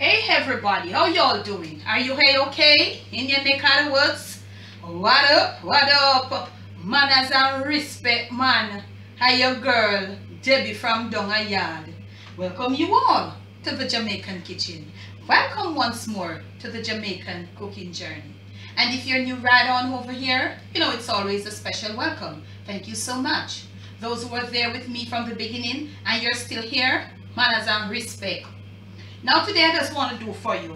Hey everybody, how y'all doing? Are you okay in your neck of the woods? What up? What up? Manners and respect, man. Hi your girl, Debbie from Donga Yard. Welcome you all to the Jamaican kitchen. Welcome once more to the Jamaican cooking journey. And if you're new right on over here, you know it's always a special welcome. Thank you so much. Those who were there with me from the beginning and you're still here, manners and respect. Now today I just want to do for you,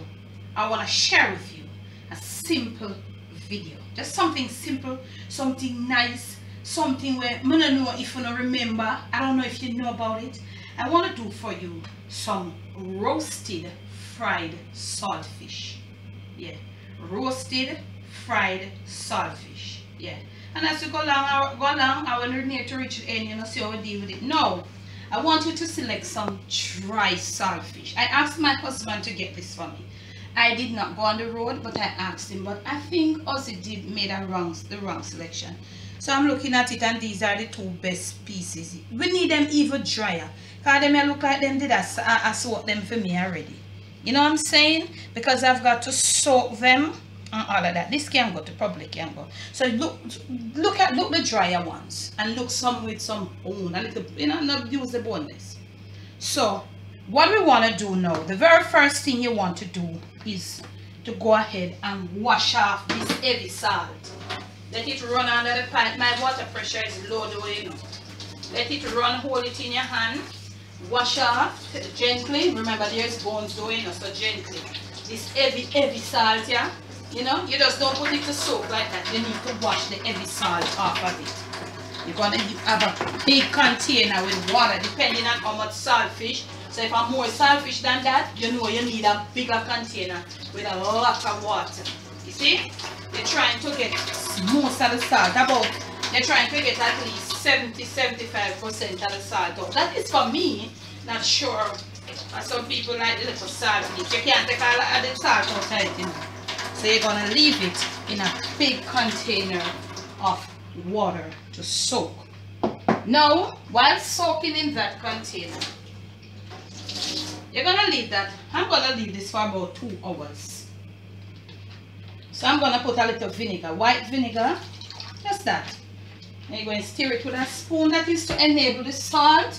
I want to share with you a simple video. Just something simple, something nice, something where I don't know if you don't remember, I don't know if you know about it. I want to do for you some roasted fried saltfish. Yeah, roasted fried saltfish. Yeah, and as you go along, I will need to reach the end, you know, see how we deal with it. Now, I want you to select some dry saltfish. I asked my husband to get this for me. I did not go on the road, but I asked him. But I think Ozzy did made the wrong selection. So I'm looking at it, and these are the two best pieces. We need them even drier, because they may look like them did I soak them for me already. You know what I'm saying? Because I've got to soak them and all of that. This can go, to probably can go. So look the drier ones, and look some with some bone, a little, you know, not use the boneless. So what we want to do now, the very first thing you want to do is to go ahead and wash off this heavy salt. Let it run under the pipe. My water pressure is low the way, you know. Let it run, hold it in your hand, wash off gently. Remember there's bones though, you know, so gently. This heavy salt, yeah. You know, you just don't put it to soak like that. You need to wash the heavy salt off of it. You're gonna have a big container with water, depending on how much saltfish. So if I'm more saltfish than that, you know you need a bigger container with a lot of water. You see? You're trying to get most of the salt. You're trying to get at least 70-75% of the salt out. That is for me, not sure. Some people like the little saltfish. You can't take all of the salt out of it, you know. So you're going to leave it in a big container of water to soak. Now, while soaking in that container, you're going to leave that. I'm going to leave this for about 2 hours. So I'm going to put a little vinegar, white vinegar, just that. And you're going to stir it with a spoon. That is to enable the salt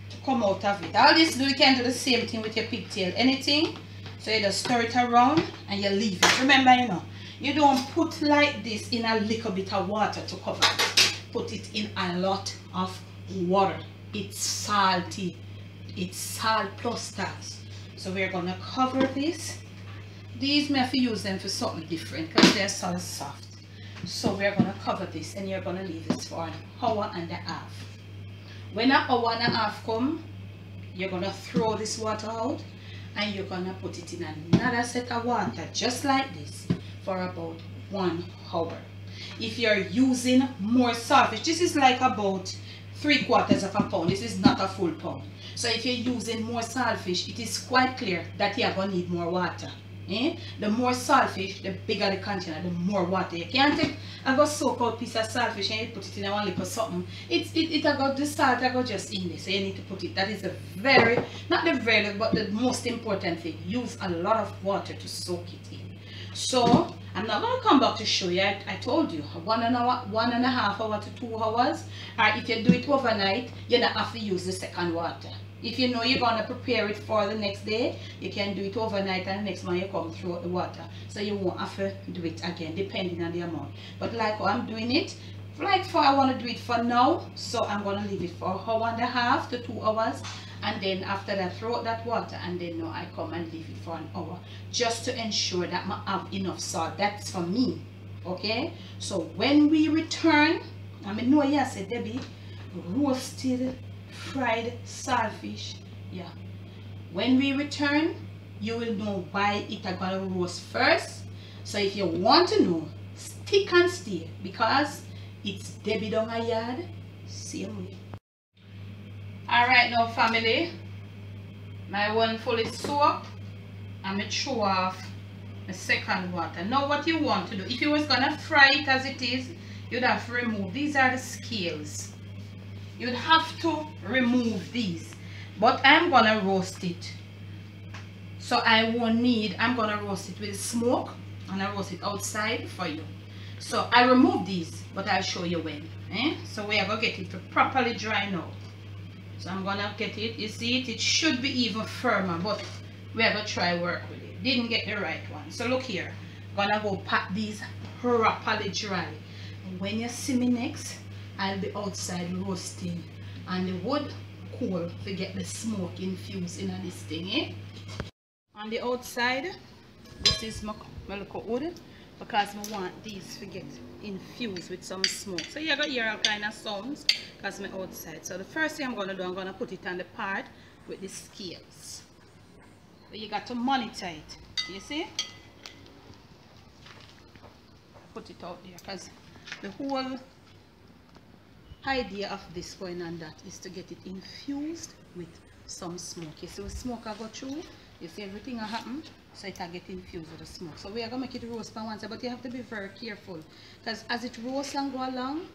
to come out of it. All this, you can do the same thing with your pigtail, anything. So you just stir it around and you leave it. Remember, you know, you don't put like this in a little bit of water to cover it. Put it in a lot of water. It's salty. It's salt plus stars. So we're going to cover this. These may have to use them for something different because they're so soft. So we're going to cover this and you're going to leave this for an hour and a half. When an hour and a half comes, you're going to throw this water out. And you're going to put it in another set of water just like this for about 1 hour. If you're using more saltfish, this is like about 3/4 of a pound. This is not a full pound. So if you're using more saltfish, it is quite clear that you're going to need more water. The more saltfish, the bigger the container, the more water. You can't take a soak out piece of saltfish and you put it in one little something. It got the salt I got just in there, so you need to put it. That is the very, not the very, but the most important thing. Use a lot of water to soak it in. So I'm not going to come back to show you. I told you 1.5 hours to 2 hours. Or if you do it overnight, you don't have to use the second water. If you know you're going to prepare it for the next day, you can do it overnight and the next morning you come through the water. So you won't have to do it again, depending on the amount. But like how I'm doing it, I want to do it for now. So I'm going to leave it for 1.5 to 2 hours. And then after that, throw out that water. And then now I come and leave it for an hour. Just to ensure that I have enough salt. That's for me. Okay? So when we return, I mean, no, yes, Debbie, roasted fried saltfish. Yeah, when we return you will know why it are gonna roast first. So if you want to know, stick and stay, because it's Debbie down a yard same way. Alright now family, my one fully soaked. I'm gonna throw off the second water. Now what you want to do, if you was gonna fry it as it is, you'd have to remove, these are the scales. You'd have to remove these, but I'm gonna roast it So I won't need, I'm gonna roast it with smoke and I roast it outside for you. So I remove these, but I'll show you when. So we are gonna get it to properly dry now. So I'm gonna get it, you see it should be even firmer, but we are gonna try work with it. Didn't get the right one. So look here, I'm gonna go pat these properly dry. And when you see me next, I'll be outside roasting and the wood cool to get the smoke infused in this thing. On the outside, this is my little wood because I want these to get infused with some smoke. So you're going to hear all kind of sounds because I'm outside. So the first thing I'm going to do, I'm going to put it on the part with the scales. So you got to monitor it. You see? Put it out there because the whole idea of this going on that is to get it infused with some smoke. You see the smoke I go through? You see everything will happen, so it will get infused with the smoke. So we are going to make it roast on one side, but you have to be very careful because as it roasts and go along,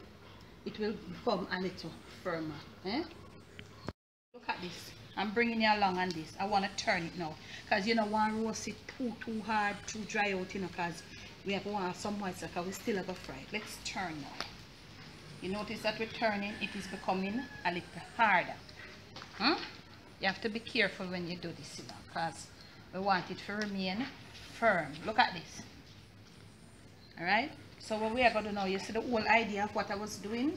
it will become a little firmer. Look at this. I'm bringing you along on this. I want to turn it now because you don't want to roast it too hard, too dry out, you know, because we have to have some moisture because we still have to fry it. Let's turn now. You notice that we're turning, it is becoming a little harder. You have to be careful when you do this, you know, because we want it to remain firm. Look at this. Alright? So what we are going to do now, you see the whole idea of what I was doing?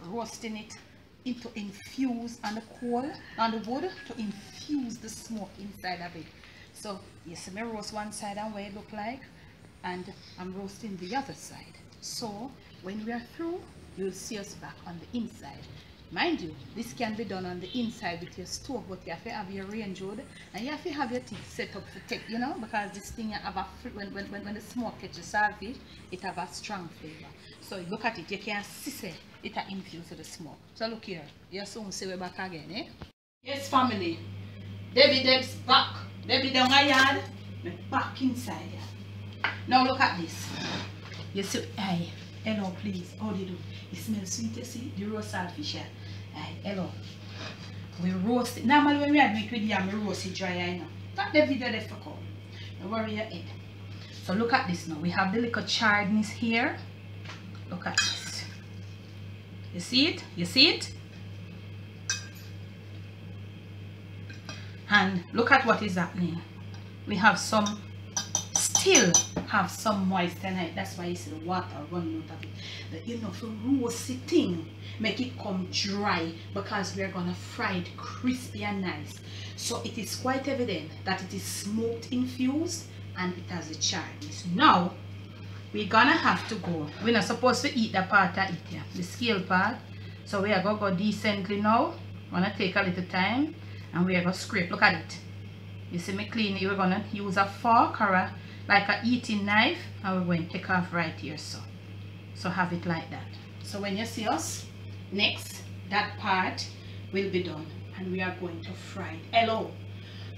Roasting it into infuse on the coal, on the wood, to infuse the smoke inside of it. So you see me roast one side and what it look like, and I'm roasting the other side. So when we are through, you'll see us back on the inside. Mind you, this can be done on the inside with your stove, but you have to have your range wood and you have to have your teeth set up to take, you know, because this thing have a, when the smoke catches saltfish, it have a strong flavor. So look at it, you can see it are infused with the smoke. So look here, you soon see we back again, Yes, family. Debbie Deb's back. Debbie down my yard, me back inside here. Now look at this. You see, hey, hello, please. How do you do? It smells sweet, you see? The roast saltfish here. Hey, hello. We roast it. Normally when we had make with yam, we roast it dry, I know. Not the video left for come. Don't worry your head. So look at this now. We have the little charredness here. Look at this. You see it? You see it? And look at what is happening. We have some, still have some moisture in it. That's why you see the water running out of it. But you know, for roast it thing, make it come dry because we're gonna fry it crispy and nice. So it is quite evident that it is smoked infused and it has a charredness. Now we're gonna have to go. We're not supposed to eat that part of it here, the scale part. So we are gonna go decently now. Wanna take a little time and we are gonna scrape. Look at it. You see me clean it. We're gonna use a fork or a like a eating knife and we're going to take off right here, so have it like that. So when you see us next, that part will be done and we are going to fry it. Hello,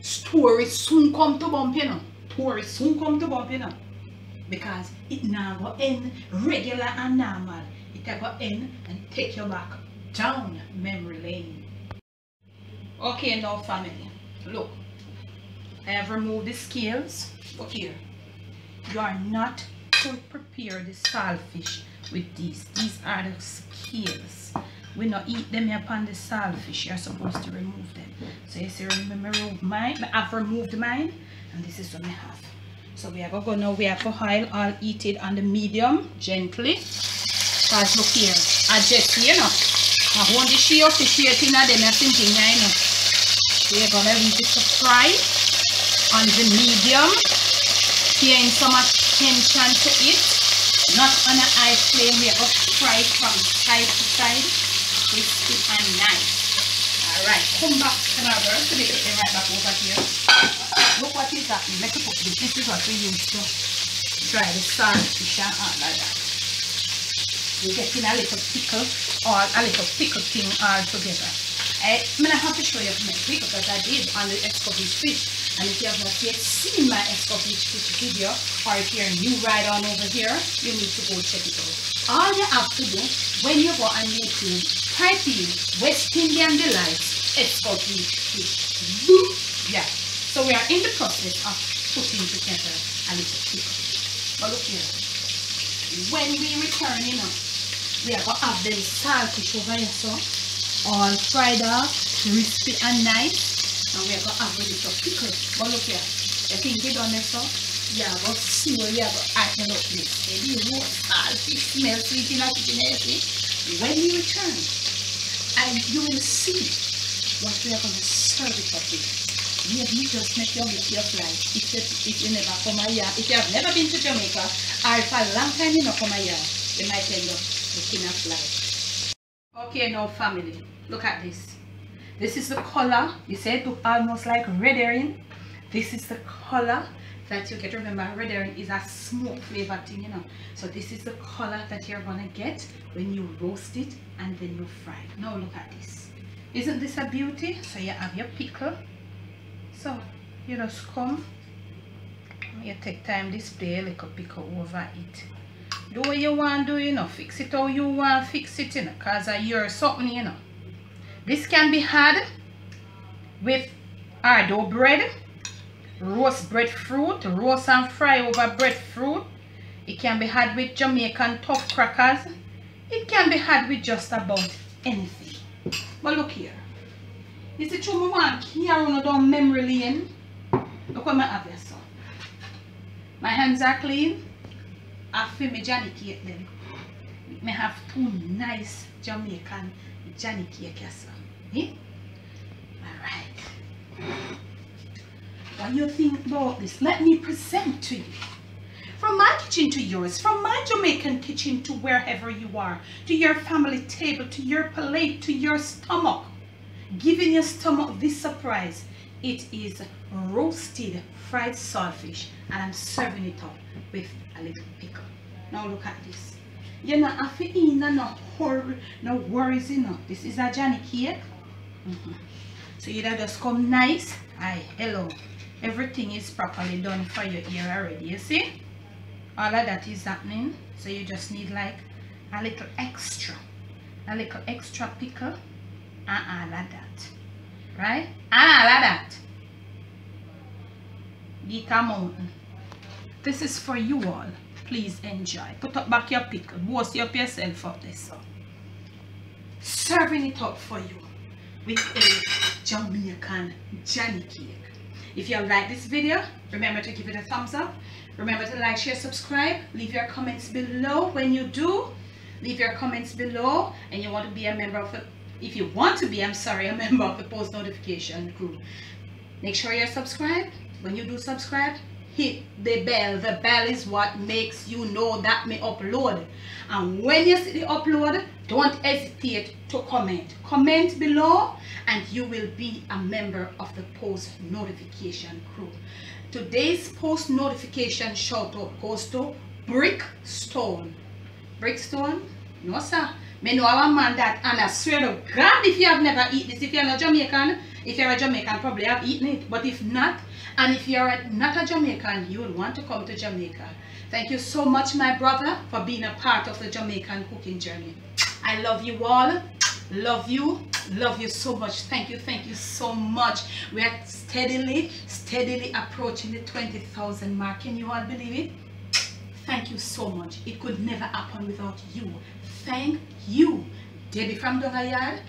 story soon come to bump, you know. Story soon come to bump, you know, because it now go end regular and normal. It go end and take you back down memory lane. Okay, now family, look, I have removed the scales. Look here. You are not to prepare the saltfish with these. These are the scales. We not eat them upon the saltfish. You're supposed to remove them. So you see, remove mine. I've removed mine, and this is what I have. So we are going to go now. We have to oil all eat it on the medium, gently. Because look here, I just, you know, I want the sheer fish here in them. I'm thinking, you know. We are going to leave it to fry on the medium. Paying so much attention to it, not on an high flame. We are going to fry it from side to side, crispy and nice. Alright, come back another. So they get them right back over here. Look what is happening. Let's put this. This is what we use to dry the saltfish and all like that. We're getting a little pickle or a little pickle thing all together. I'm going to have to show you my pickle because I did on the escovitch fish. And if you have not yet seen my escovitch fish video, or if you're new right on over here, you need to go check it out. All you have to do when you go on YouTube, type in West Indian Delights escovitch fish. Yeah. So we are in the process of putting together a little pickle. But look here, when we return, you know, we are going to have them saltfish over here, so all fried up, crispy and nice. And we are going to have a little pickle. But look here, the thing we done this, so yeah, but see where we are going to iron up this. Maybe roast saltfish smell sweet in our kitchen, you see. When we return, and you will see what we are going to serve it up with. Maybe just make your flight if you never come here. If you have never been to Jamaica, or for a long time you not come here, you might end up looking at flight. Okay, now family, look at this. This is the color. You say it look almost like red herring. This is the color that you get. Remember, red herring is a smoke flavor thing, you know. So this is the color that you're gonna get when you roast it and then you fry it. Now look at this. Isn't this a beauty? So you have your pickle. So you just come, you take time display a little pickle over it. Do what you want to do, you know, fix it how you want to fix it, you know, because you're something, you know. This can be had with hard bread, roast breadfruit, roast and fry over breadfruit. It can be had with Jamaican tough crackers. It can be had with just about anything. But look here. Is it true I want to carry down memory lane? Look what I have here, so. My hands are clean. I feel my Johnny cake then. I have two nice Jamaican Johnny cake here, so. Eh? Alright. What do you think about this? Let me present to you. From my kitchen to yours, from my Jamaican kitchen to wherever you are, to your family table, to your plate, to your stomach. Giving your stomach this surprise. It is roasted fried saltfish, and I'm serving it up with a little pickle. Now look at this. You know, I feel in no worries, you know. This is a Johnny cake. So you just come nice. Hi, hello. Everything is properly done for you here already. You see? All of that is happening. So you just need like a little extra pickle. And all of that, right? And all of that. Gita Mountain. This is for you all. Please enjoy. Put up back your pickle. Roast up yourself up this. So. Serving it up for you with a Jamaican Johnny cake. If you like this video, remember to give it a thumbs up. Remember to like, share, subscribe. Leave your comments below. When you do, leave your comments below. And you want to be a member of the If you want to be, a member of the post notification crew, make sure you're subscribed. When you do subscribe, hit the bell. The bell is what makes you know that me upload. And when you see the upload, don't hesitate to comment. Comment below and you will be a member of the post notification crew. Today's post notification shout out goes to Brickstone. Brickstone? No sir. Me know a man that, and I swear to God, if you have never eaten this, if you're not Jamaican, if you're a Jamaican, probably have eaten it. But if not, and if you're not a Jamaican, you will want to come to Jamaica. Thank you so much, my brother, for being a part of the Jamaican cooking journey. I love you all. Love you so much. Thank you so much. We are steadily approaching the 20,000 mark. Can you all believe it? Thank you so much. It could never happen without you. Thank you. Debbie from Dongayard.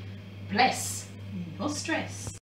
Bless. No stress.